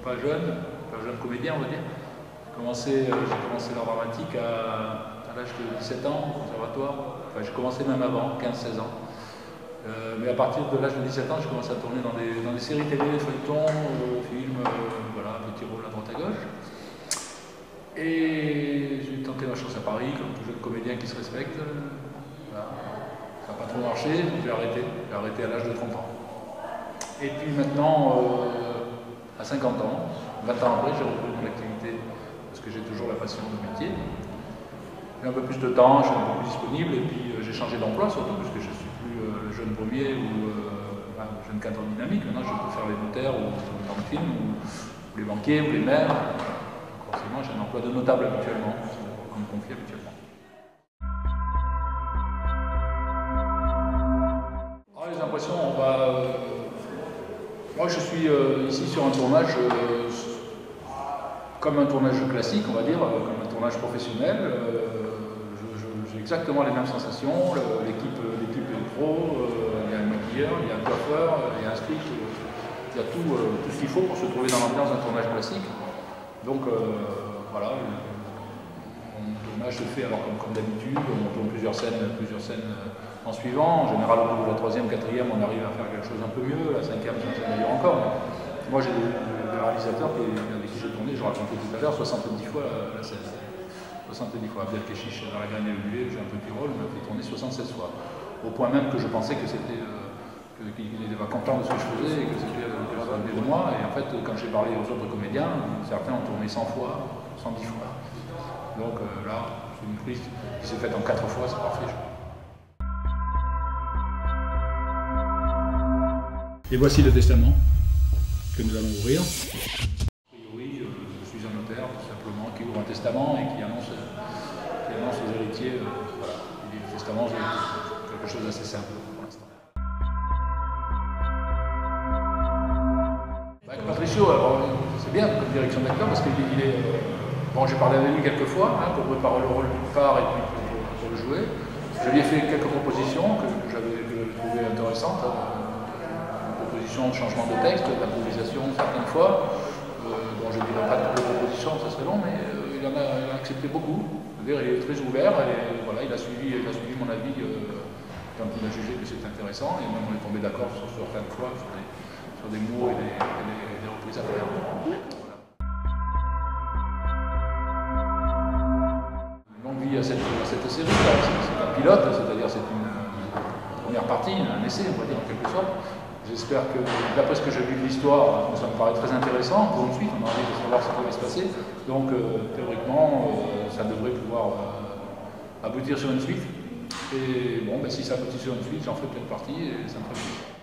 pas jeune comédien, on va dire. J'ai commencé l'art dramatique à l'âge de 17 ans au conservatoire. Enfin, j'ai commencé même avant, 15-16 ans. Mais à partir de l'âge de 17 ans, j'ai commencé à tourner dans des séries télé, des feuilletons, films, voilà, petits rôles à droite à gauche. Et j'ai tenté ma chance à Paris, comme tout jeune comédien qui se respecte. Voilà. Ça n'a pas trop marché, donc j'ai arrêté. J'ai arrêté à l'âge de 30 ans. Et puis maintenant, à 50 ans, 20 ans après, j'ai repris mon activité parce que j'ai toujours la passion du métier. J'ai un peu plus de temps, je suis un peu plus disponible et puis j'ai changé d'emploi surtout parce que je ne suis plus le jeune pommier ou le jeune cadre dynamique. Maintenant, je peux faire les notaires ou dans le film ou les banquiers ou les maires. Forcément, j'ai un emploi de notable habituellement, qu'on me confie habituellement. Alors, les impressions, moi, je suis ici sur un tournage comme un tournage classique, on va dire, comme un tournage professionnel. J'ai exactement les mêmes sensations. L'équipe est pro, il y a un maquilleur, il y a un coiffeur, il y a un script, il y a tout ce qu'il faut pour se trouver dans l'ambiance d'un tournage classique. Donc voilà, mon tournage se fait alors comme d'habitude, on tourne plusieurs scènes en suivant. En général, au bout de la troisième, quatrième, on arrive à faire quelque chose un peu mieux. La cinquième, ça s'améliore encore. Mais moi, j'ai des réalisateurs avec qui j'ai tourné, je racontais tout à l'heure, 70 fois la scène. 70 fois. Abdelkechiche dans La Graine et le Mulet, j'ai un petit rôle, il m'a fait tourner 76 fois. Au point même que je pensais que c'était qu'il n'était pas content de ce que je faisais et que c'était de moi. Et en fait, quand j'ai parlé aux autres comédiens, certains ont tourné 100 fois, 110 fois. Donc là, c'est une prise qui s'est faite en 4 fois, c'est parfait. Et voici le testament que nous allons ouvrir. A priori, je suis un notaire, tout simplement, qui ouvre un testament et qui annonce aux héritiers, voilà, il dit le testament, c'est quelque chose d'assez simple pour l'instant. Avec Patricio, c'est bien comme direction d'acteur parce qu'il est... Bon, j'ai parlé avec lui quelques fois pour préparer le rôle d'une part et puis pour le jouer. Je lui ai fait quelques propositions que j'avais trouvées intéressantes. De changement de texte, d'improvisation certaines fois. Bon, je ne dirais pas toutes les propositions, ça serait long, mais il en a accepté beaucoup. Il est très ouvert et voilà, il a suivi mon avis quand il a jugé que c'était intéressant et même on est tombé d'accord sur certaines fois sur des mots et des reprises à faire. Voilà. Une longue vie à cette série, c'est un pilote, c'est-à-dire c'est une première partie, un essai, on va dire en quelque sorte. J'espère que, d'après ce que j'ai vu de l'histoire, ça me paraît très intéressant. Pour une suite, on a envie de savoir ce qui va se passer. Donc, théoriquement, ça devrait pouvoir aboutir sur une suite. Et bon, si ça aboutit sur une suite, j'en ferai peut-être partie et ça me ferait plaisir.